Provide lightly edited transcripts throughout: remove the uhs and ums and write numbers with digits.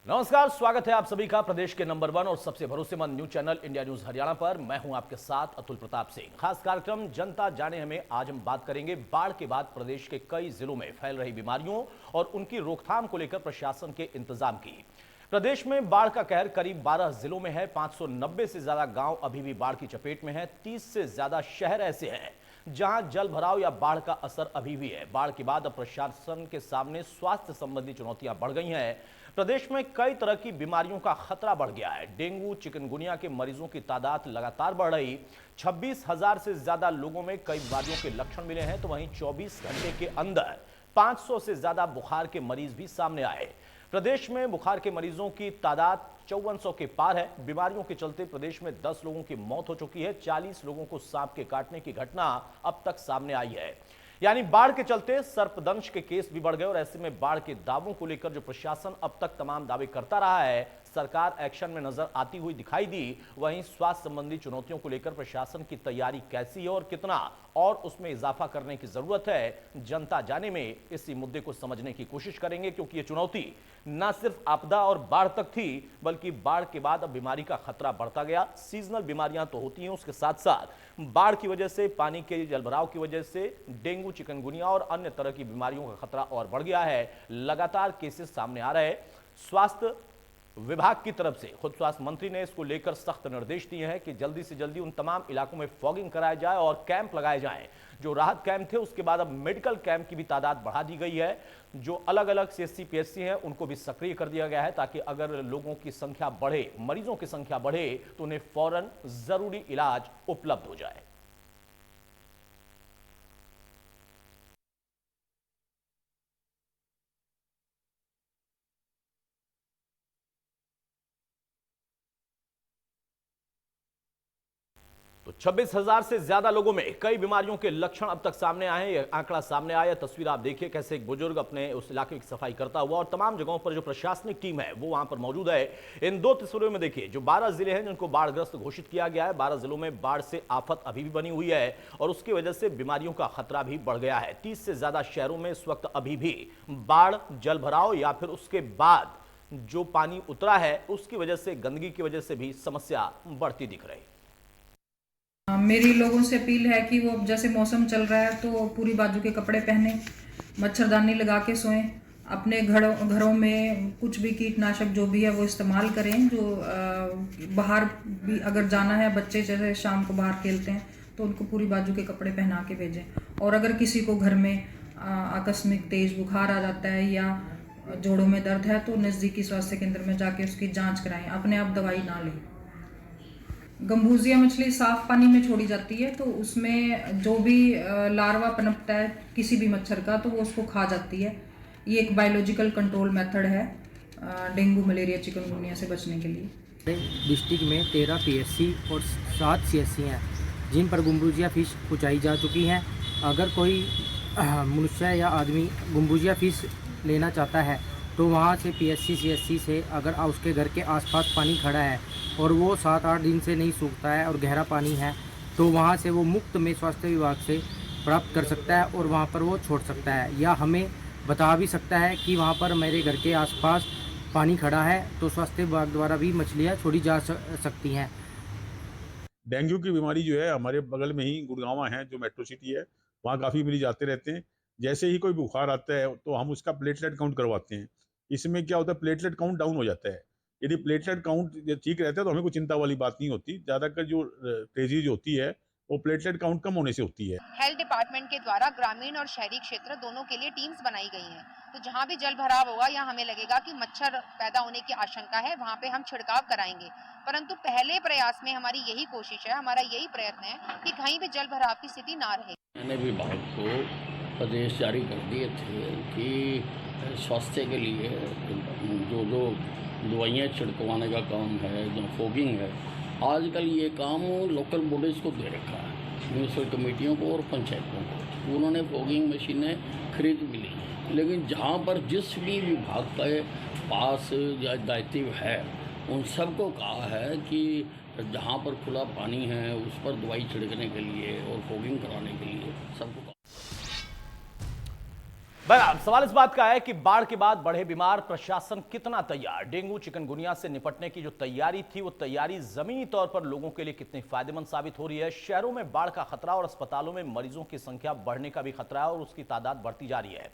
नमस्कार, स्वागत है आप सभी का प्रदेश के नंबर 1 और सबसे भरोसेमंद news channel India news Haryana पर। मैं हूं आपके साथ अतुल प्रताप सिंह। खास कार्यक्रम जनता जाने हमें आज हम बात करेंगे बाढ़ के बाद प्रदेश के कई जिलों में फैल रही बीमारियों और उनकी रोकथाम को लेकर प्रशासन के इंतजाम की। प्रदेश में बाढ़ का कहर करीब 12 जिलों में है। 590 से ज्यादा गांव अभी भी बाढ़ की चपेट में है। 30 से ज्यादा शहर ऐसे हैं जहां जल भराव या बाढ़ का असर अभी भी है। बाढ़ के बाद अब प्रशासन के सामने स्वास्थ्य संबंधी चुनौतियां बढ़ गई हैं। प्रदेश में कई तरह की बीमारियों का खतरा बढ़ गया है। डेंगू, चिकनगुनिया के मरीजों की तादाद लगातार बढ़ रही। 26,000 से ज्यादा लोगों में कई बीमारियों के लक्षण मिले हैं, तो वहीं 24 घंटे के अंदर 500 से ज्यादा बुखार के मरीज भी सामने आए। प्रदेश में बुखार के मरीजों की तादाद 5400 के पार है। बीमारियों के चलते प्रदेश में 10 लोगों की मौत हो चुकी है। 40 लोगों को सांप के काटने की घटना अब तक सामने आई है। यानी बाढ़ के चलते सर्पदंश के केस भी बढ़ गए। और ऐसे में बाढ़ के दावों को लेकर जो प्रशासन अब तक तमाम दावे करता रहा है, सरकार एक्शन में नजर आती हुई दिखाई दी। वहीं स्वास्थ्य संबंधी चुनौतियों को लेकर प्रशासन की तैयारी कैसी है और कितना और उसमें इजाफा करने की जरूरत है, जनता जाने में इसी मुद्दे को समझने की कोशिश करेंगे। क्योंकि ये चुनौती न सिर्फ आपदा और बाढ़ तक थी, बल्कि बाढ़ के बाद अब बीमारी का खतरा बढ़ता गया। सीजनल बीमारियां तो होती हैं, उसके साथ साथ बाढ़ की वजह से, पानी के जलभराव की वजह से डेंगू, चिकनगुनिया और अन्य तरह की बीमारियों का खतरा और बढ़ गया है। लगातार केसेस सामने आ रहे हैं। स्वास्थ्य विभाग की तरफ से खुद स्वास्थ्य मंत्री ने इसको लेकर सख्त निर्देश दिए हैं कि जल्दी से जल्दी उन तमाम इलाकों में फॉगिंग कराया जाए और कैंप लगाए जाएं। जो राहत कैंप थे, उसके बाद अब मेडिकल कैंप की भी तादाद बढ़ा दी गई है। जो अलग अलग सीएचसी पीएचसी हैं, उनको भी सक्रिय कर दिया गया है, ताकि अगर लोगों की संख्या बढ़े, मरीजों की संख्या बढ़े, तो उन्हें फौरन जरूरी इलाज उपलब्ध हो जाए। तो 26,000 से ज्यादा लोगों में कई बीमारियों के लक्षण अब तक सामने आए हैं। यह आंकड़ा सामने आया। तस्वीर आप देखिए कैसे एक बुजुर्ग अपने उस इलाके की सफाई करता हुआ, और तमाम जगहों पर जो प्रशासनिक टीम है वो वहां पर मौजूद है। इन दो तस्वीरों में देखिए जो 12 जिले हैं जिनको बाढ़ग्रस्त घोषित किया गया है। 12 जिलों में बाढ़ से आफत अभी भी बनी हुई है और उसकी वजह से बीमारियों का खतरा भी बढ़ गया है। 30 से ज्यादा शहरों में इस वक्त अभी भी बाढ़, जल भराव या फिर उसके बाद जो पानी उतरा है उसकी वजह से, गंदगी की वजह से भी समस्या बढ़ती दिख रही। मेरी लोगों से अपील है कि वो जैसे मौसम चल रहा है तो पूरी बाजू के कपड़े पहने, मच्छरदानी लगा के सोएं, अपने घरों में कुछ भी कीटनाशक जो भी है वो इस्तेमाल करें। जो बाहर भी अगर जाना है, बच्चे जैसे शाम को बाहर खेलते हैं तो उनको पूरी बाजू के कपड़े पहना के भेजें। और अगर किसी को घर में आकस्मिक तेज बुखार आ जाता है या जोड़ों में दर्द है तो नज़दीकी स्वास्थ्य केंद्र में जाके उसकी जाँच कराएँ, अपने आप दवाई ना लें। गंबूजिया मछली साफ पानी में छोड़ी जाती है तो उसमें जो भी लार्वा पनपता है किसी भी मच्छर का, तो वो उसको खा जाती है। ये एक बायोलॉजिकल कंट्रोल मेथड है डेंगू, मलेरिया, चिकनगुनिया से बचने के लिए। डिस्ट्रिक्ट में 13 पीएचसी और 7 सीएचसी हैं जिन पर गुम्बुजिया फिश पहुँचाई जा चुकी हैं। अगर कोई मनुष्य या आदमी गुम्बुजिया फिश लेना चाहता है तो वहाँ से पीएचसी सीएचसी से अगर उसके घर के आसपास पानी खड़ा है और वो 7-8 दिन से नहीं सूखता है और गहरा पानी है, तो वहाँ से वो मुफ्त में स्वास्थ्य विभाग से प्राप्त कर सकता है और वहाँ पर वो छोड़ सकता है, या हमें बता भी सकता है कि वहाँ पर मेरे घर के आसपास पानी खड़ा है, तो स्वास्थ्य विभाग द्वारा भी मछलियाँ छोड़ी जा सकती हैं। डेंगू की बीमारी जो है हमारे बगल में ही गुड़गांव है, जो मेट्रो सिटी है, वहाँ काफ़ी मरीज आते रहते हैं। जैसे ही कोई बुखार आता है तो हम उसका प्लेटलेट काउंट करवाते हैं। इसमें क्या होता है, प्लेटलेट काउंट डाउन हो जाता है। यदि प्लेटलेट काउंट ठीक रहता है तो हमें कोई चिंता वाली बात नहीं होती। ज़्यादातर जो क्रेजी होती है वो प्लेटलेट काउंट कम होने से होती है। हेल्थ डिपार्टमेंट के द्वारा ग्रामीण और शहरी क्षेत्र दोनों के लिए टीम्स बनाई गई हैं। तो जहां भी जल भराव होगा या हमें लगेगा कि मच्छर पैदा होने की आशंका है, वहां पे हम छिड़काव कराएंगे। परंतु पहले प्रयास में हमारी यही कोशिश है, हमारा यही प्रयत्न है कि कहीं भी जल भराव की स्थिति ना रहे। मैंने विभाग को आदेश जारी कर दिए थे कि स्वास्थ्य के लिए जो दवाइयाँ छिड़कवाने का काम है, जो फॉगिंग है, आजकल ये काम लोकल बॉडीज़ को दे रखा है, म्यूनसिपल कमेटियों को और पंचायतों को। उन्होंने फॉगिंग मशीनें खरीद भी ली, लेकिन जहाँ पर जिस भी विभाग के पास या दायित्व है उन सबको कहा है कि जहाँ पर खुला पानी है उस पर दवाई छिड़कने के लिए और फॉगिंग कराने के लिए सबको बहरहाल सवाल इस बात का है कि बाढ़ के बाद बढ़े बीमार, प्रशासन कितना तैयार? डेंगू चिकनगुनिया से निपटने की जो तैयारी थी वो तैयारी जमीनी तौर पर लोगों के लिए कितनी फायदेमंद साबित हो रही है? शहरों में बाढ़ का खतरा और अस्पतालों में मरीजों की संख्या बढ़ने का भी खतरा है और उसकी तादाद बढ़ती जा रही है।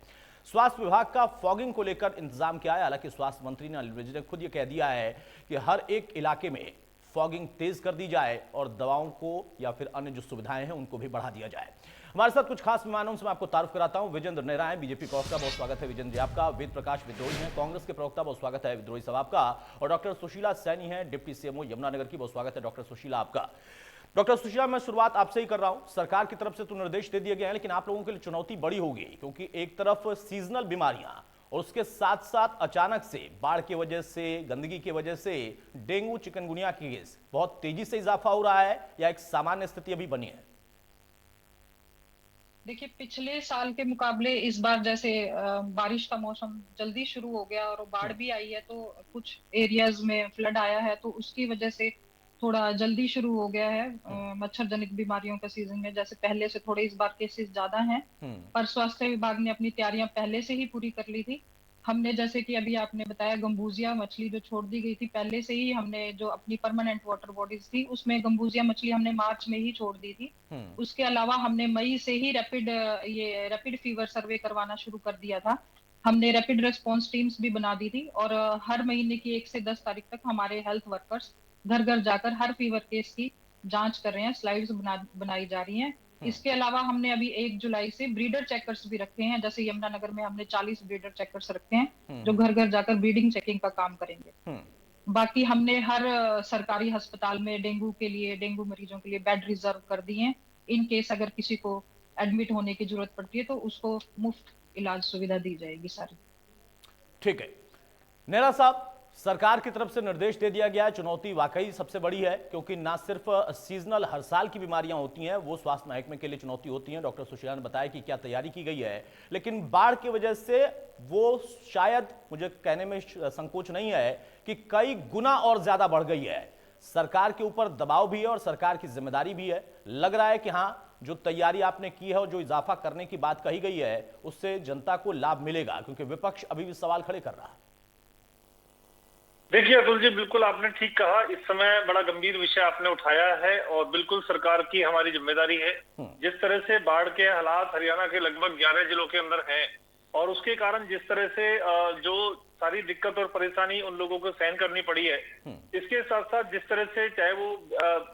स्वास्थ्य विभाग का फॉगिंग को लेकर इंतजाम क्या है? हालांकि स्वास्थ्य मंत्री अनिल विज ने खुद ये कह दिया है कि हर एक इलाके में फॉगिंग तेज कर दी जाए और दवाओं को या फिर अन्य जो सुविधाएं हैं उनको भी बढ़ा दिया जाए। हमारे साथ कुछ खास मेहमानों से मैं आपको तारुफ कराता हूं। विजेंद्र नेहरा हैं, बीजेपी प्रवक्ता, बहुत स्वागत है विजेंद्र जी आपका। वेद प्रकाश विद्रोही हैं, कांग्रेस के प्रवक्ता, बहुत स्वागत है विद्रोही साहब आपका। और डॉक्टर सुशीला सैनी हैं, डिप्टी सीएमओ यमुनानगर की, बहुत स्वागत है डॉक्टर सुशीला आपका। डॉक्टर सुशीला, मैं शुरुआत आपसे ही कर रहा हूं। सरकार की तरफ से तो निर्देश दे दिए गए हैं, लेकिन आप लोगों के लिए चुनौती बड़ी होगी, क्योंकि एक तरफ सीजनल बीमारियां और उसके साथ साथ अचानक से बाढ़ की वजह से, गंदगी की वजह से डेंगू चिकनगुनिया की केस बहुत तेजी से इजाफा हो रहा है, या एक सामान्य स्थिति अभी बनी है? देखिए, पिछले साल के मुकाबले इस बार जैसे बारिश का मौसम जल्दी शुरू हो गया और बाढ़ भी आई है, तो कुछ एरियाज में फ्लड आया है, तो उसकी वजह से थोड़ा जल्दी शुरू हो गया है। मच्छर जनित बीमारियों का सीजन में जैसे पहले से थोड़े इस बार केसेस ज्यादा हैं, पर स्वास्थ्य विभाग ने अपनी तैयारियां पहले से ही पूरी कर ली थी। हमने जैसे कि अभी आपने बताया, गंबूजिया मछली जो छोड़ दी गई थी, पहले से ही हमने जो अपनी परमानेंट वाटर बॉडीज थी उसमें गंबूजिया मछली हमने मार्च में ही छोड़ दी थी। उसके अलावा हमने मई से ही रैपिड फीवर सर्वे करवाना शुरू कर दिया था। हमने रैपिड रेस्पॉन्स टीम्स भी बना दी थी और हर महीने की 1 से 10 तारीख तक हमारे हेल्थ वर्कर्स घर घर जाकर हर फीवर केस की जांच कर रहे हैं, स्लाइड्स बनाई जा रही हैं। इसके अलावा हमने अभी 1 जुलाई से ब्रीडर चेकर्स भी रखे हैं। जैसे यमुनानगर में हमने 40 ब्रीडर चेकर्स रखे हैं जो घर घर जाकर ब्रीडिंग चेकिंग का काम करेंगे। बाकी हमने हर सरकारी अस्पताल में डेंगू मरीजों के लिए बेड रिजर्व कर दिए हैं। इन केस अगर किसी को एडमिट होने की जरूरत पड़ती है तो उसको मुफ्त इलाज सुविधा दी जाएगी सारी। ठीक है नेहरा साहब, सरकार की तरफ से निर्देश दे दिया गया है। चुनौती वाकई सबसे बड़ी है, क्योंकि ना सिर्फ सीजनल हर साल की बीमारियां होती हैं, वो स्वास्थ्य महकमे के लिए चुनौती होती हैं। डॉक्टर सुशीला ने बताया कि क्या तैयारी की गई है, लेकिन बाढ़ की वजह से वो शायद, मुझे कहने में संकोच नहीं है कि कई गुना और ज्यादा बढ़ गई है। सरकार के ऊपर दबाव भी है और सरकार की जिम्मेदारी भी है। लग रहा है कि हाँ, जो तैयारी आपने की है और जो इजाफा करने की बात कही गई है उससे जनता को लाभ मिलेगा, क्योंकि विपक्ष अभी भी सवाल खड़े कर रहा है। देखिए अतुल जी, बिल्कुल आपने ठीक कहा। इस समय बड़ा गंभीर विषय आपने उठाया है और बिल्कुल सरकार की हमारी जिम्मेदारी है। जिस तरह से बाढ़ के हालात हरियाणा के लगभग 11 जिलों के अंदर हैं और उसके कारण जिस तरह से जो सारी दिक्कत और परेशानी उन लोगों को सहन करनी पड़ी है, इसके साथ साथ जिस तरह से चाहे वो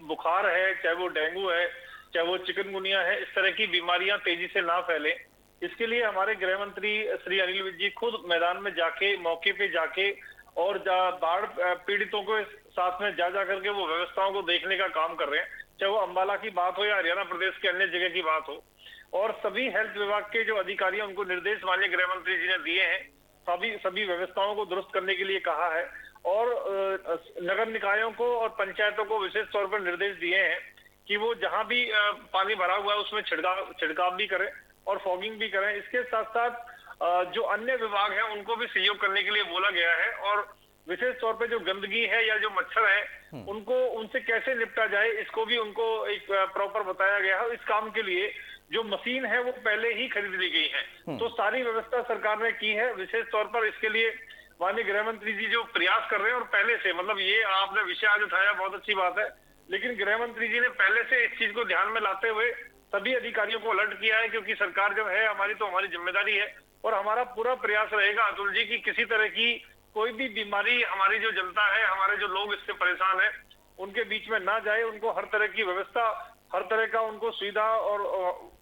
बुखार है, चाहे वो डेंगू है, चाहे वो चिकनगुनिया है, इस तरह की बीमारियां तेजी से ना फैले, इसके लिए हमारे गृह मंत्री श्री अनिल विज जी खुद मैदान में जाके, मौके पे जाके और बाढ़ पीड़ितों को साथ में जा करके वो व्यवस्थाओं को देखने का काम कर रहे हैं। चाहे वो अंबाला की बात हो या हरियाणा प्रदेश के अन्य जगह की बात हो, और सभी हेल्थ विभाग के जो अधिकारी हैं उनको निर्देश माननीय गृह मंत्री जी ने दिए हैं। सभी व्यवस्थाओं को दुरुस्त करने के लिए कहा है और नगर निकायों को और पंचायतों को विशेष तौर पर निर्देश दिए हैं कि वो जहां भी पानी भरा हुआ है उसमें छिड़काव भी करें और फॉगिंग भी करें। इसके साथ साथ जो अन्य विभाग हैं उनको भी सहयोग करने के लिए बोला गया है और विशेष तौर पे जो गंदगी है या जो मच्छर है उनसे कैसे निपटा जाए, इसको भी उनको एक प्रॉपर बताया गया है। इस काम के लिए जो मशीन है वो पहले ही खरीद ली गई है, तो सारी व्यवस्था सरकार ने की है। विशेष तौर पर इसके लिए माननीय गृह मंत्री जी जो प्रयास कर रहे हैं और पहले से, मतलब ये आपने विषय आज उठाया, बहुत अच्छी बात है, लेकिन गृह मंत्री जी ने पहले से इस चीज को ध्यान में लाते हुए सभी अधिकारियों को अलर्ट किया है, क्योंकि सरकार जब है हमारी तो हमारी जिम्मेदारी है और हमारा पूरा प्रयास रहेगा अतुल जी की किसी तरह की कोई भी बीमारी हमारी जो जनता है, हमारे जो लोग इससे परेशान है, उनके बीच में ना जाए। उनको हर तरह की व्यवस्था, हर तरह का उनको सुविधा और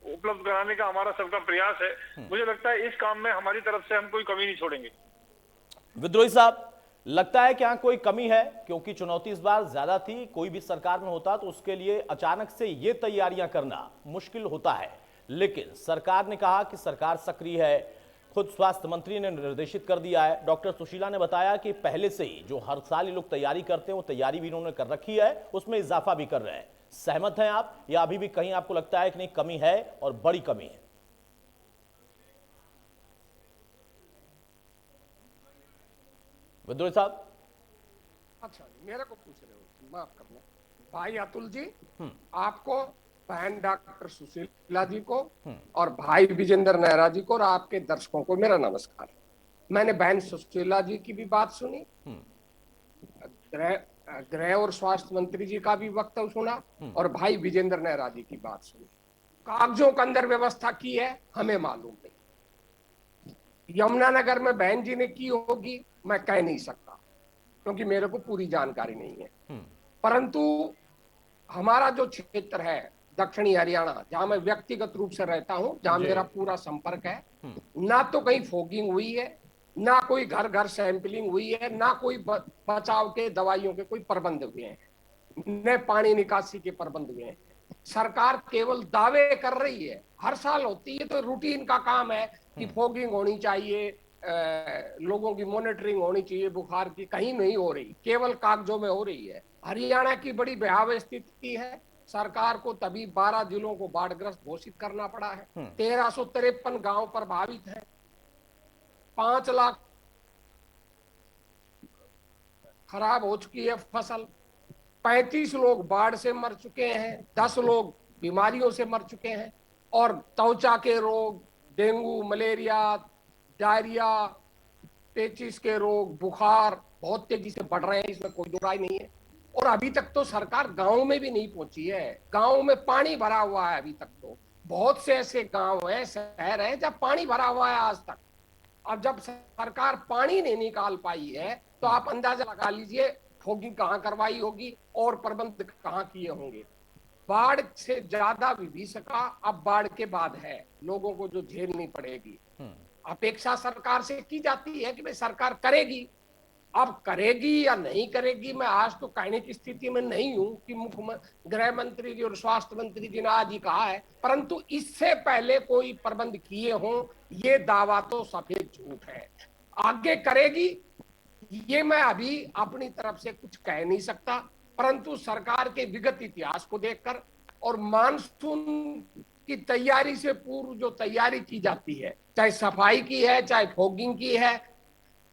उपलब्ध कराने का हमारा सबका प्रयास है। मुझे लगता है इस काम में हमारी तरफ से हम कोई कमी नहीं छोड़ेंगे। विद्रोही साहब, लगता है कि यहाँ कोई कमी है, क्योंकि चुनौती इस बार ज्यादा थी। कोई भी सरकार में होता तो उसके लिए अचानक से ये तैयारियां करना मुश्किल होता है, लेकिन सरकार ने कहा कि सरकार सक्रिय है। खुद स्वास्थ्य मंत्री ने निर्देशित कर दिया है। डॉक्टर सुशीला ने बताया कि पहले से ही जो हर साल ये लोग तैयारी करते हैं वो तैयारी भी इन्होंने कर रखी है, उसमें इजाफा भी कर रहे हैं। सहमत हैं आप, या अभी भी कहीं आपको लगता है कि नहीं कमी है और बड़ी कमी है? विद्रोही साहब, अच्छा मेरे को पूछ रहे हो, माफ करना भाई अतुल जी, आपको बहन डॉक्टर सुशीला जी को और भाई विजेंद्र नेहरा जी को और आपके दर्शकों को मेरा नमस्कार। मैंने बहन सुशीला जी की भी बात सुनी, गृह और स्वास्थ्य मंत्री जी का भी वक्तव्य सुना और भाई विजेंद्र नेहरा जी की बात सुनी। कागजों के अंदर व्यवस्था की है हमें मालूम नहीं, यमुनानगर में बहन जी ने की होगी मैं कह नहीं सकता क्योंकि मेरे को पूरी जानकारी नहीं है। परंतु हमारा जो क्षेत्र है दक्षिणी हरियाणा, जहां मैं व्यक्तिगत रूप से रहता हूं, जहां मेरा पूरा संपर्क है, ना तो कहीं फोगिंग हुई है, ना कोई घर घर सैंपलिंग हुई है, ना कोई बचाव के दवाइयों के कोई प्रबंध हुए हैं, न पानी निकासी के प्रबंध हुए हैं। सरकार केवल दावे कर रही है, हर साल होती है तो रूटीन का काम है कि फोगिंग होनी चाहिए, लोगों की मॉनिटरिंग होनी चाहिए, बुखार की कहीं नहीं हो रही, केवल कागजों में हो रही है। हरियाणा की बड़ी भयावह स्थिति है, सरकार को तभी 12 जिलों को बाढ़ग्रस्त घोषित करना पड़ा है। 1353 गांव प्रभावित है, 5 लाख खराब हो चुकी है फसल, 35 लोग बाढ़ से मर चुके हैं, 10 लोग बीमारियों से मर चुके हैं और त्वचा के रोग, डेंगू, मलेरिया, डायरिया, पेचिस के रोग, बुखार बहुत तेजी से बढ़ रहे हैं, इसमें कोई दो राय नहीं है। और अभी तक तो सरकार गांव में भी नहीं पहुंची है, गांव में पानी भरा हुआ है अभी तक। तो बहुत से ऐसे गांव हैं, शहर हैं जब पानी भरा हुआ है आज तक। अब जब सरकार पानी नहीं निकाल पाई है तो आप अंदाजा लगा लीजिए फोगिंग कहां करवाई होगी और प्रबंध कहां किए होंगे। बाढ़ से ज्यादा विभीषिका अब बाढ़ के बाद है, लोगों को जो झेलनी पड़ेगी। अपेक्षा सरकार से की जाती है कि भाई सरकार करेगी, अब करेगी या नहीं करेगी मैं आज तो कहने की स्थिति में नहीं हूं कि मुख्यमंत्री, गृह मंत्री जी और स्वास्थ्य मंत्री जी ने आज ही कहा है, परंतु इससे पहले कोई प्रबंध किए हों ये दावा तो सफेद झूठ है। आगे करेगी ये मैं अभी अपनी तरफ से कुछ कह नहीं सकता, परंतु सरकार के विगत इतिहास को देखकर और मानसून की तैयारी से पूर्व जो तैयारी की जाती है, चाहे सफाई की है चाहे फोगिंग की है,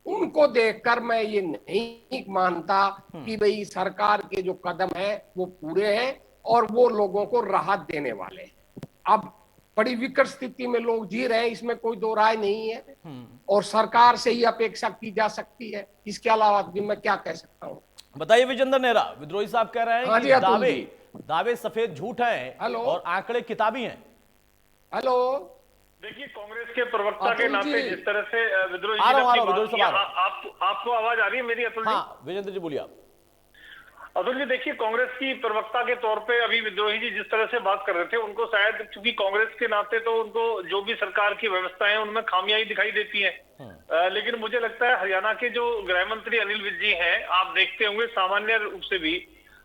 उनको देखकर मैं ये नहीं मानता कि भाई सरकार के जो कदम है वो पूरे हैं और वो लोगों को राहत देने वाले हैं। अब बड़ी विकट स्थिति में लोग जी रहे हैं, इसमें कोई दो राय नहीं है और सरकार से ही अपेक्षा की जा सकती है, इसके अलावा भी मैं क्या कह सकता हूँ। बताइए विजेंद्र नेहरा, विद्रोही साहब कह रहे हैं हाँ कि जी, अतुल जी। दावे सफेद झूठ हैं हेलो। और आंकड़े किताबी हैं। हेलो, देखिए कांग्रेस के प्रवक्ता के अतुल नाते जी। जिस तरह से विद्रोही आ जी रहा ने हूं, अपनी विद्रोही बात साहब किया, आ रहा आपको आवाज आ रही है मेरी अतुल जी? हाँ विजेंद्र जी बोलिए आप। अतुल जी देखिए, कांग्रेस की प्रवक्ता के तौर पे अभी विद्रोही जी जिस तरह से बात कर रहे थे, उनको शायद चूंकि कांग्रेस के नाते तो उनको जो भी सरकार की व्यवस्था है उनमें खामियां ही दिखाई देती हैं। लेकिन मुझे लगता है हरियाणा के जो गृह मंत्री अनिल विज जी हैं, आप देखते होंगे सामान्य रूप से भी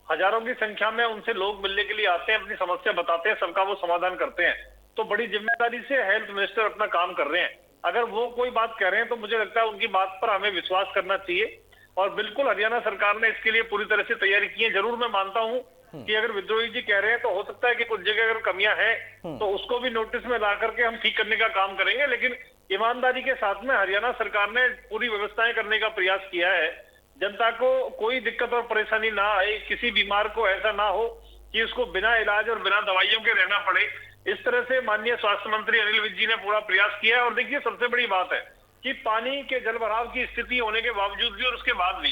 हजारों की संख्या में उनसे लोग मिलने के लिए आते हैं, अपनी समस्या बताते हैं, सबका वो समाधान करते हैं। तो बड़ी जिम्मेदारी से हेल्थ मिनिस्टर अपना काम कर रहे हैं। अगर वो कोई बात कह रहे हैं तो मुझे लगता है उनकी बात पर हमें विश्वास करना चाहिए और बिल्कुल हरियाणा सरकार ने इसके लिए पूरी तरह से तैयारी की है। जरूर मैं मानता हूं कि अगर विद्रोही जी कह रहे हैं तो हो सकता है कि कुछ जगह अगर कमियां हैं तो उसको भी नोटिस में ला करके हम ठीक करने का काम करेंगे, लेकिन ईमानदारी के साथ में हरियाणा सरकार ने पूरी व्यवस्थाएं करने का प्रयास किया है। जनता को कोई दिक्कत और परेशानी ना आए, किसी बीमार को ऐसा ना हो कि उसको बिना इलाज और बिना दवाइयों के रहना पड़े, इस तरह से माननीय स्वास्थ्य मंत्री अनिल विज जी ने पूरा प्रयास किया है। और देखिए सबसे बड़ी बात है कि पानी के जलभराव की स्थिति होने के बावजूद भी और उसके बाद भी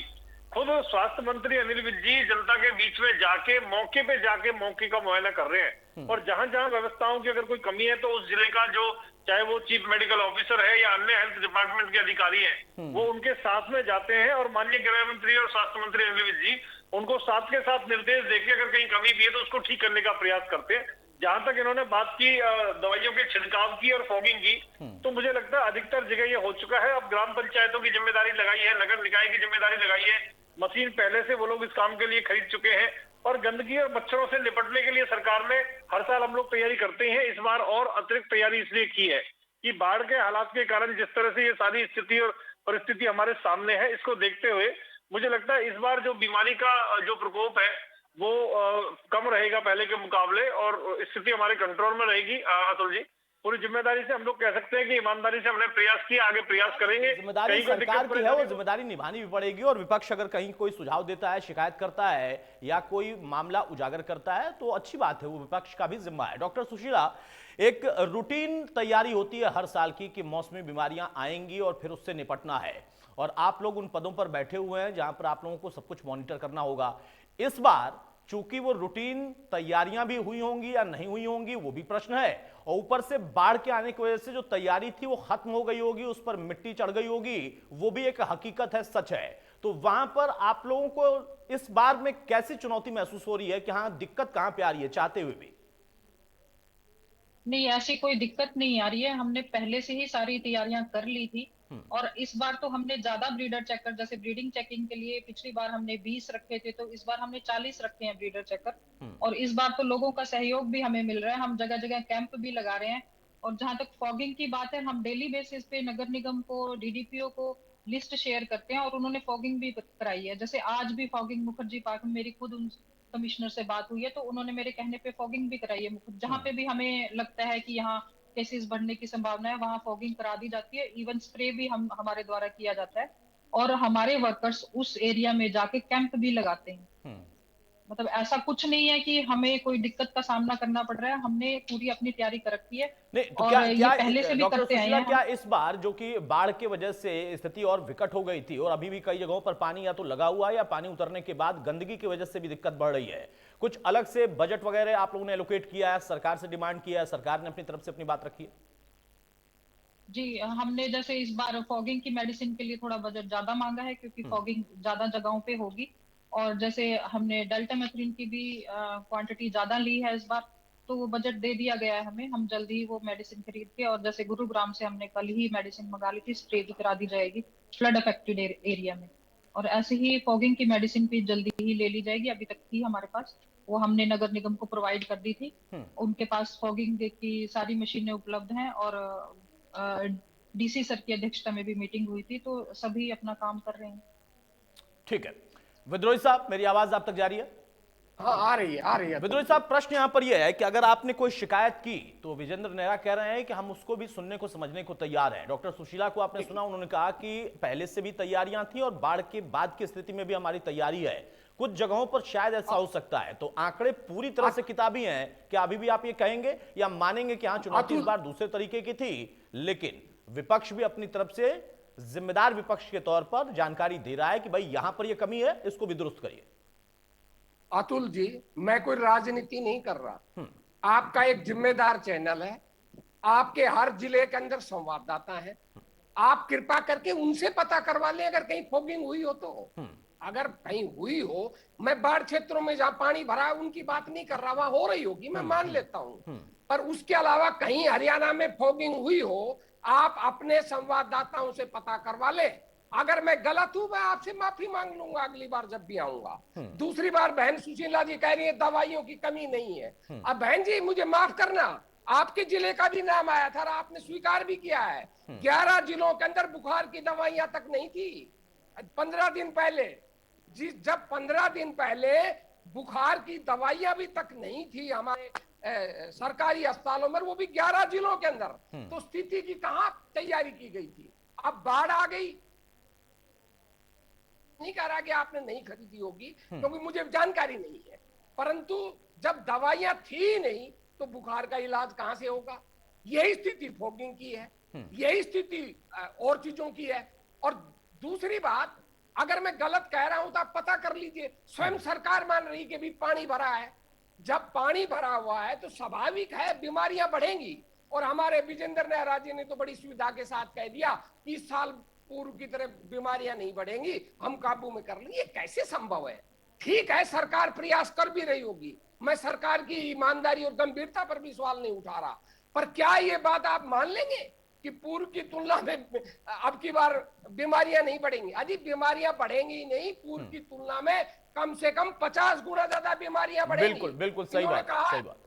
खुद स्वास्थ्य मंत्री अनिल विज जी जनता के बीच में जाके मौके पे जाके मौके का मुआयना कर रहे हैं और जहां जहां व्यवस्थाओं की अगर कोई कमी है तो उस जिले का जो चाहे वो चीफ मेडिकल ऑफिसर है या अन्य हेल्थ डिपार्टमेंट के अधिकारी हैं वो उनके साथ में जाते हैं और माननीय गृह मंत्री और स्वास्थ्य मंत्री अनिल विज जी उनको साथ के साथ निर्देश देके अगर कहीं कमी भी है तो उसको ठीक करने का प्रयास करते हैं। जहां तक इन्होंने बात की दवाइयों के छिड़काव की और फॉगिंग की, तो मुझे लगता है अधिकतर जगह ये हो चुका है। अब ग्राम पंचायतों की जिम्मेदारी लगाई है, नगर निकाय की जिम्मेदारी लगाई है, मशीन पहले से वो लोग इस काम के लिए खरीद चुके हैं और गंदगी और मच्छरों से निपटने के लिए सरकार ने हर साल हम लोग तैयारी करते हैं। इस बार और अतिरिक्त तैयारी इसलिए की है कि बाढ़ के हालात के कारण जिस तरह से ये सारी स्थिति और परिस्थिति हमारे सामने है, इसको देखते हुए मुझे लगता है इस बार जो बीमारी का जो प्रकोप है वो कम रहेगा पहले के मुकाबले और स्थिति हमारे कंट्रोल में रहेगी अतुल जी। पूरी जिम्मेदारी से हम लोग कह सकते हैं कि ईमानदारी से हमने प्रयास किया, आगे प्रयास करेंगे। जिम्मेदारी कहीं कोई सरकार दिक्कत की है, वो परेशानी जिम्मेदारी निभानी भी पड़ेगी। और विपक्ष अगर कहीं कोई सुझाव देता है, शिकायत करता है या कोई मामला उजागर करता है तो अच्छी बात है, वो विपक्ष का भी जिम्मा है। डॉक्टर सुशीला, एक रूटीन तैयारी होती है हर साल की कि मौसमी बीमारियां आएंगी और फिर उससे निपटना है, और आप लोग उन पदों पर बैठे हुए हैं जहां पर आप लोगों को सब कुछ मॉनिटर करना होगा। इस बार चूंकि वो रूटीन तैयारियां भी हुई होंगी या नहीं हुई होंगी वो भी प्रश्न है, और ऊपर से बाढ़ के आने की वजह से जो तैयारी थी वो खत्म हो गई होगी, उस पर मिट्टी चढ़ गई होगी, वो भी एक हकीकत है, सच है। तो वहां पर आप लोगों को इस बार में कैसी चुनौती महसूस हो रही है कि हाँ दिक्कत कहां पे आ रही है चाहते हुए भी? नहीं, ऐसी कोई दिक्कत नहीं आ रही है। हमने पहले से ही सारी तैयारियां कर ली थी। और इस बार तो हमने ज्यादा ब्रीडर चेकर, जैसे ब्रीडिंग चेकिंग के लिए पिछली बार हमने 20 रखे थे, तो इस बार हमने 40 रखे हैं ब्रीडर चेकर। और इस बार तो लोगों का सहयोग भी हमें मिल रहा है, हम जगह जगह कैंप भी लगा रहे हैं। और जहां तक फॉगिंग की बात है, हम डेली बेसिस पे नगर निगम को, डीडीपीओ को लिस्ट शेयर करते हैं, और उन्होंने फॉगिंग भी कराई है। जैसे आज भी फॉगिंग मुखर्जी पार्क में मेरी खुद उन कमिश्नर से बात हुई है, तो उन्होंने मेरे कहने पे फॉगिंग भी कराई है। जहां पे भी हमें लगता है कि यहाँ केसेस बढ़ने की संभावना है, वहां फॉगिंग करा दी जाती है। इवन स्प्रे भी हमारे द्वारा किया जाता है, और हमारे वर्कर्स उस एरिया में जाके कैंप भी लगाते हैं। मतलब ऐसा कुछ नहीं है कि हमें कोई दिक्कत का सामना करना पड़ रहा है, हमने पूरी अपनी तैयारी कर रखी है। नहीं तो और क्या ये पहले से भी डॉक्टर करते आए सुशीला, हैं क्या हम। इस बार जो कि बाढ़ की वजह से स्थिति और विकट हो गई थी और अभी भी कई जगहों पर पानी या तो लगा हुआ है या पानी उतरने के बाद गंदगी की वजह से भी दिक्कत बढ़ रही है, कुछ अलग से बजट वगैरह आप लोगों ने एलोकेट किया है, सरकार से डिमांड किया है, सरकार ने अपनी तरफ से अपनी बात रखी है? जी, हमने जैसे इस बार फॉगिंग की मेडिसिन के लिए थोड़ा बजट ज्यादा मांगा है, क्योंकि फॉगिंग ज्यादा जगहों पे होगी। और जैसे हमने डेल्टामेथ्रिन की भी क्वांटिटी ज्यादा ली है इस बार, तो वो बजट दे दिया गया है हमें। हम जल्दी ही वो मेडिसिन खरीद के, और जैसे गुरुग्राम से हमने कल ही मेडिसिन मंगा ली थी, स्प्रे भी करा दी जाएगी फ्लड अफेक्टेड एरिया में। और ऐसे ही फॉगिंग की मेडिसिन भी जल्दी ही ले ली जाएगी। अभी तक थी हमारे पास, वो हमने नगर निगम को प्रोवाइड कर दी थी। उनके पास फॉगिंग की सारी मशीनें उपलब्ध हैं, और डीसी सर की अध्यक्षता में भी मीटिंग हुई थी, तो सभी अपना काम कर रहे हैं। ठीक है विद्रोही साहब, मेरी आवाज आप तक जा रही है? हाँ, आ रही है, आ रही है। विद्रोही साहब, प्रश्न यहां पर यह है कि अगर आपने कोई शिकायत की तो विजेंद्र नेहरा कह रहे हैं कि हम उसको भी सुनने को समझने को तैयार हैं। डॉक्टर सुशीला को आपने सुना, उन्होंने कहा कि पहले से भी तैयारियां थी और बाढ़ के बाद की स्थिति में भी हमारी तैयारी है, कुछ जगहों पर शायद ऐसा हो सकता है। तो आंकड़े पूरी तरह से किताबी हैं, क्या अभी भी आप ये कहेंगे या मानेंगे कि हाँ चुनौती इस बार दूसरे तरीके की थी, लेकिन विपक्ष भी अपनी तरफ से जिम्मेदार विपक्ष के तौर पर जानकारी दे रहा है कि भाई यहां पर यह कमी है, इसको भी दुरुस्त करिए? अतुल जी, मैं कोई राजनीति नहीं कर रहा। आपका एक जिम्मेदार चैनल है, आपके हर जिले के अंदर संवाददाता है, आप कृपा करके उनसे पता करवा लें अगर कहीं फॉगिंग हुई हो तो। अगर कहीं हुई हो, मैं बाढ़ क्षेत्रों में जहां पानी भरा है उनकी बात नहीं कर रहा, वहां हो रही होगी, मैं मान लेता हूं। पर उसके अलावा कहीं हरियाणा में फॉगिंग हुई हो, आप अपने संवाददाताओं से पता करवा ले। अगर मैं गलत हूं, मैं आपसे माफी मांग लूंगा अगली बार जब भी आऊंगा। दूसरी बार बहन सुशीला जी कह रही है दवाइयों की कमी नहीं है। अब बहन जी मुझे माफ करना, आपके जिले का भी नाम आया था, आपने स्वीकार भी किया है। 11 जिलों के अंदर बुखार की दवाइयां तक नहीं थी 15 दिन पहले। जब 15 दिन पहले बुखार की दवाइयां भी तक नहीं थी हमारे सरकारी अस्पतालों में, वो भी 11 जिलों के अंदर, तो स्थिति की कहां तैयारी की गई थी? अब बाढ़ आ गई, नहीं कह रहा कि आपने नहीं खरीदी होगी, क्योंकि मुझे जानकारी नहीं है, परंतु जब दवाइयां थी नहीं तो बुखार का इलाज कहां से होगा? यही स्थिति फॉगिंग की है, यही स्थिति और चीजों की है। और दूसरी बात, अगर मैं गलत कह रहा हूं तो आप पता कर लीजिए, स्वयं सरकार मान रही कि भी पानी भरा है। जब पानी भरा हुआ है तो स्वाभाविक है बीमारियां बढ़ेंगी। और हमारे विजेंद्र नेहरा जी ने तो बड़ी सुविधा के साथ कह दिया कि इस साल पूर्व की तरह बीमारियां नहीं बढ़ेंगी, हम काबू में कर लेंगे। ये कैसे संभव है? ठीक है, सरकार प्रयास कर भी रही होगी, मैं सरकार की ईमानदारी और गंभीरता पर भी सवाल नहीं उठा रहा, पर क्या ये बात आप मान लेंगे कि पूर्व की तुलना में अब की बार बीमारियां नहीं बढ़ेंगी? अजी बीमारियां बढ़ेंगी नहीं, पूर्व की तुलना में कम से कम 50 गुना ज्यादा बीमारियां बढ़ेंगी। बिल्कुल बिल्कुल सही बात, सही बात।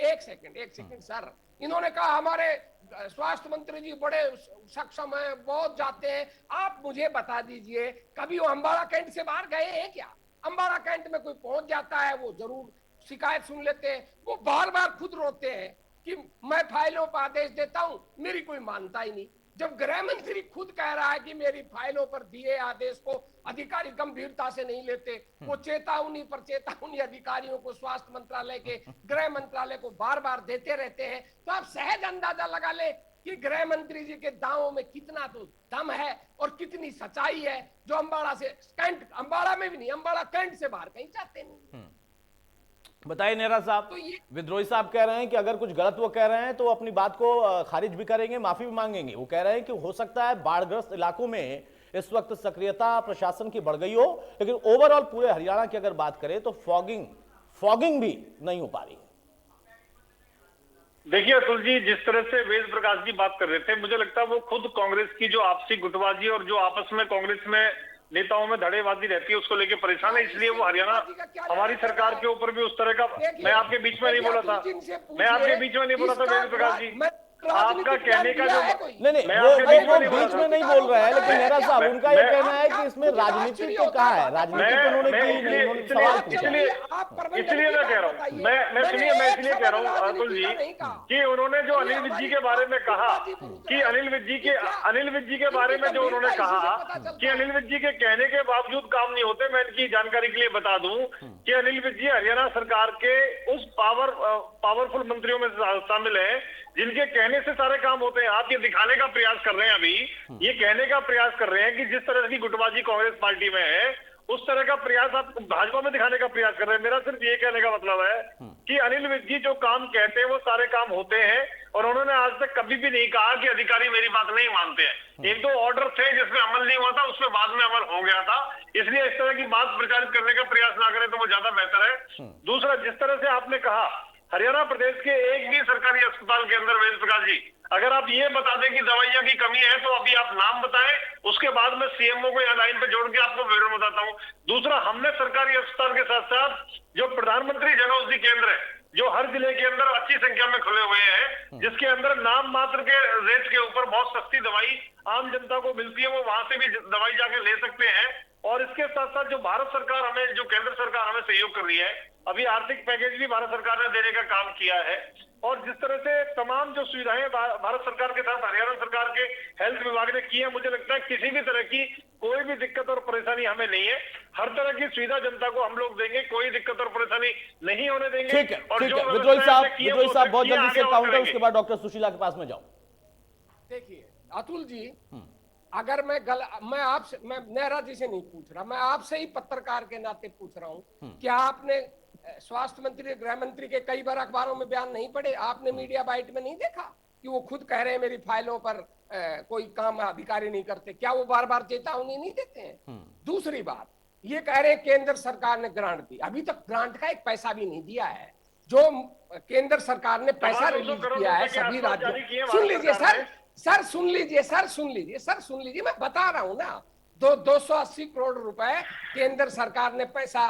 एक सेकंड सर, इन्होंने कहा हमारे स्वास्थ्य मंत्री जी बड़े सक्षम हैं, बहुत जाते हैं। आप मुझे बता दीजिए, कभी वो अंबाला कैंट से बाहर गए हैं क्या? अंबाला कैंट में कोई पहुंच जाता है, वो जरूर शिकायत सुन लेते हैं, वो बार बार खुद रोते हैं कि मैं फाइलों पर आदेश देता हूं, मेरी कोई मानता ही नहीं। जब गृह मंत्री खुद कह रहा है कि मेरी फाइलों पर दिए आदेश को अधिकारी गंभीरता से नहीं लेते, वो चेतावनी पर चेतावनी अधिकारियों को, स्वास्थ्य मंत्रालय के, गृह मंत्रालय को बार बार देते रहते हैं, तो आप सहज अंदाजा लगा ले कि गृह मंत्री जी के दावों में कितना तो दम है और कितनी सच्चाई है, जो अम्बाड़ा से कैंट, अम्बाड़ा में भी नहीं, अम्बाड़ा कैंट से बाहर कहीं जाते नहीं। बताइए नेहरा साहब, तो ये विद्रोही साहब कह रहे हैं कि अगर कुछ गलत वो कह रहे हैं तो अपनी बात को खारिज भी करेंगे, माफी भी मांगेंगे। वो कह रहे हैं कि हो सकता है बाढ़ग्रस्त इलाकों में इस वक्त सक्रियता प्रशासन की बढ़ गई हो, लेकिन ओवरऑल पूरे हरियाणा की अगर बात करें तो फॉगिंग भी नहीं हो पा रही। देखिए अतुल जी, जिस तरह से वेद प्रकाश जी बात कर रहे थे, मुझे लगता है वो खुद कांग्रेस की जो आपसी गुटबाजी और जो आपस में कांग्रेस में नेताओं में धड़ेबाजी रहती है उसको लेकर परेशान है, इसलिए वो हरियाणा हमारी सरकार के ऊपर भी उस तरह का। मैं आपके बीच में नहीं बोला था, मैं आपके बीच में नहीं बोला था वेद प्रकाश जी, आपका कहने का जो नहीं मैं वो आपके बीच में नहीं बीच बोला में नहीं बोल रहे हैं, लेकिन नेहरा साहब उनका ये कहना है कि इसमें राजनीति तो कहा है, राजनीति तो उन्होंने की नहीं, उन्होंने सवाल पूछा। इसलिए मैं कह रहा हूँ, मैं सुनिए, मैं इसलिए कह रहा हूँ अतुल जी कि उन्होंने जो अनिल विज जी के बारे में कहा कि अनिल विज जी के बारे में जो उन्होंने कहा कि अनिल विज जी के कहने के बावजूद काम नहीं होते, मैं इनकी जानकारी के लिए बता दूं कि अनिल विज जी हरियाणा सरकार के उस पावरफुल मंत्रियों में शामिल है जिनके कहने से सारे काम होते हैं। आप ये दिखाने का प्रयास कर रहे हैं, अभी ये कहने का प्रयास कर रहे हैं कि जिस तरह की गुटबाजी कांग्रेस पार्टी में है उस तरह का प्रयास आप भाजपा में दिखाने का प्रयास कर रहे हैं। मेरा सिर्फ ये कहने का मतलब है कि अनिल विज जी जो काम कहते हैं वो सारे काम होते हैं, और उन्होंने आज तक कभी भी नहीं कहा कि अधिकारी मेरी बात नहीं मानते हैं। एक दो ऑर्डर थे जिसमें अमल नहीं हुआ था, उसमें बाद में अमल हो गया था, इसलिए इस तरह की बात प्रचारित करने का प्रयास ना करें तो वो ज्यादा बेहतर है। दूसरा, जिस तरह से आपने कहा हरियाणा प्रदेश के एक भी सरकारी अस्पताल के अंदर वेद प्रकाश जी, अगर आप ये बता दें कि दवाइयां की कमी है तो अभी आप नाम बताएं, उसके बाद मैं सीएमओ को यहाँ लाइन पे जोड़ के आपको विवरण बताता हूँ। दूसरा, हमने सरकारी अस्पताल के साथ साथ जो प्रधानमंत्री जन औषधि केंद्र है जो हर जिले के अंदर अच्छी संख्या में खुले हुए हैं, जिसके अंदर नाम मात्र के रेट के ऊपर बहुत सस्ती दवाई आम जनता को मिलती है, वो वहां से भी दवाई जाके ले सकते हैं। और इसके साथ साथ जो भारत सरकार हमें, जो केंद्र सरकार हमें सहयोग कर रही है, अभी आर्थिक पैकेज भी भारत सरकार ने देने का काम किया है। और जिस तरह से तमाम जो सुविधाएं भारत सरकार के साथ हरियाणा सरकार के हेल्थ विभाग ने की है, मुझे लगता है किसी भी तरह की कोई भी दिक्कत और परेशानी हमें नहीं है। हर तरह की सुविधा जनता को हम लोग देंगे, कोई दिक्कत और परेशानी नहीं होने देंगे। ठीक है, और ठीक जो है विद्रोही साहब बहुत जल्दी से काउंटर, करेंगे। उसके बाद डॉक्टर सुशीला के पास में जाऊं। देखिए अतुल जी, अगर मैं आपसे, मैं नेहरा जी से नहीं पूछ रहा, मैं आपसे ही पत्रकार के नाते पूछ रहा हूं, क्या आपने स्वास्थ्य मंत्री, गृह मंत्री के कई बार अखबारों में बयान नहीं पढ़े? आपने मीडिया बाइट में नहीं देखा कि वो खुद कह रहे हैं मेरी फाइलों पर कोई काम अधिकारी नहीं करते? क्या वो बार बार चेतावनी नहीं देते हैं? दूसरी बात, ये कह रहे हैं केंद्र सरकार ने ग्रांट दी, अभी तक ग्रांट का एक पैसा भी नहीं दिया है। जो केंद्र सरकार ने पैसा रिलीज किया है सभी राज्यों, सुन लीजिए सर सुन लीजिए, मैं बता रहा हूं ना, 280 करोड़ रुपए केंद्र सरकार ने पैसा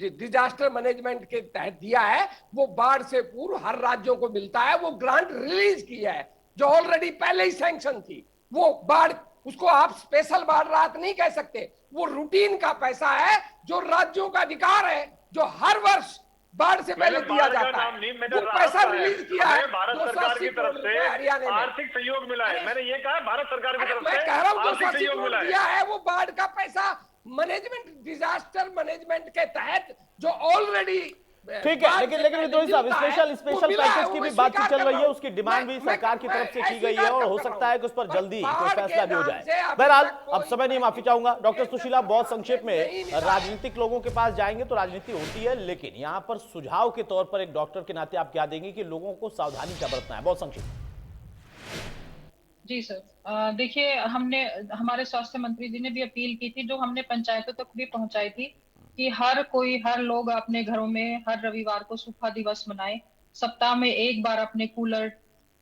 डिजास्टर मैनेजमेंट के तहत दिया है, वो बाढ़ से पूर्व हर राज्यों को मिलता है। वो ग्रांट रिलीज किया है जो ऑलरेडी पहले ही सैंक्शन थी। वो बाढ़, उसको आप स्पेशल बाढ़ राहत नहीं कह सकते, वो रूटीन का पैसा है जो राज्यों का अधिकार है, जो हर वर्ष बाढ़ से पहले दिया जाता है। वो पैसा रिलीज किया है, भारत सरकार की तरफ से हरियाणा में आर्थिक सहयोग मिला है। मैंने ये कहा भारत सरकार की तरफ मैं से कह रहा हूं आर्थिक सहयोग मिला है। दिया है, वो बाढ़ का पैसा मैनेजमेंट, डिजास्टर मैनेजमेंट के तहत जो ऑलरेडी। ठीक है, लेकिन विद्रोही साहब स्पेशल पैकेज की भी बातचीत चल रही है, उसकी डिमांड भी सरकार की तरफ से की गई है और हो सकता है कि उस पर जल्दी कोई फैसला भी हो जाए। बहरहाल अब समय नहीं, माफी चाहूंगा। डॉक्टर सुशीला, बहुत संक्षेप में, राजनीतिक लोगों के पास जाएंगे तो राजनीति होती है, लेकिन यहाँ पर सुझाव के तौर पर एक डॉक्टर के नाते आप क्या देंगे कि लोगों को सावधानी क्या बरतना है? बहुत संक्षिप्त। जी सर, देखिए, हमारे स्वास्थ्य मंत्री जी ने भी अपील की थी, जो हमने पंचायतों तक भी पहुंचाई थी, कि हर लोग अपने घरों में हर रविवार को सूखा दिवस मनाएं। सप्ताह में एक बार अपने कूलर,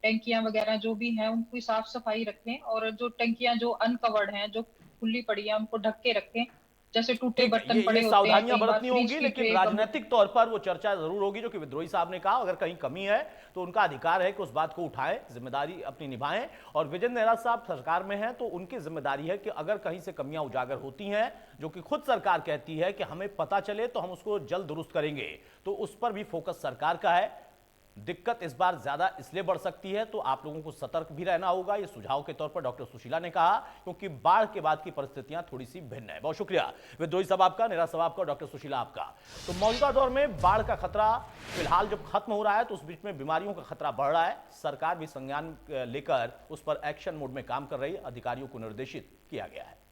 टंकियां वगैरह जो भी हैं उनकी साफ सफाई रखें, और जो टंकियां जो अनकवर्ड हैं, जो खुली पड़ी हैं, उनको ढक के रखें। जैसे टूटे बर्तन पड़े होते हैं, सावधानियां बरतनी होंगी, लेकिन राजनीतिक तौर पर वो चर्चा जरूर होगी, जो कि विद्रोही साहब ने कहा अगर कहीं कमी है तो उनका अधिकार है कि उस बात को उठाएं, जिम्मेदारी अपनी निभाएं। और विजेंद्र नेहरा साहब सरकार में हैं तो उनकी जिम्मेदारी है कि अगर कहीं से कमियां उजागर होती हैं, जो कि खुद सरकार कहती है कि हमें पता चले तो हम उसको जल्द दुरुस्त करेंगे, तो उस पर भी फोकस सरकार का है। दिक्कत इस बार ज्यादा इसलिए बढ़ सकती है, तो आप लोगों को सतर्क भी रहना होगा, ये सुझाव के तौर पर डॉक्टर सुशीला ने कहा, क्योंकि बाढ़ के बाद की परिस्थितियां थोड़ी सी भिन्न है। बहुत शुक्रिया विद्रोही साहब आपका, निरा साहब आपका, डॉक्टर सुशीला आपका। तो मौजूदा दौर में बाढ़ का खतरा फिलहाल जब खत्म हो रहा है तो उस बीच में बीमारियों का खतरा बढ़ रहा है। सरकार भी संज्ञान लेकर उस पर एक्शन मोड में काम कर रही है, अधिकारियों को निर्देशित किया गया है।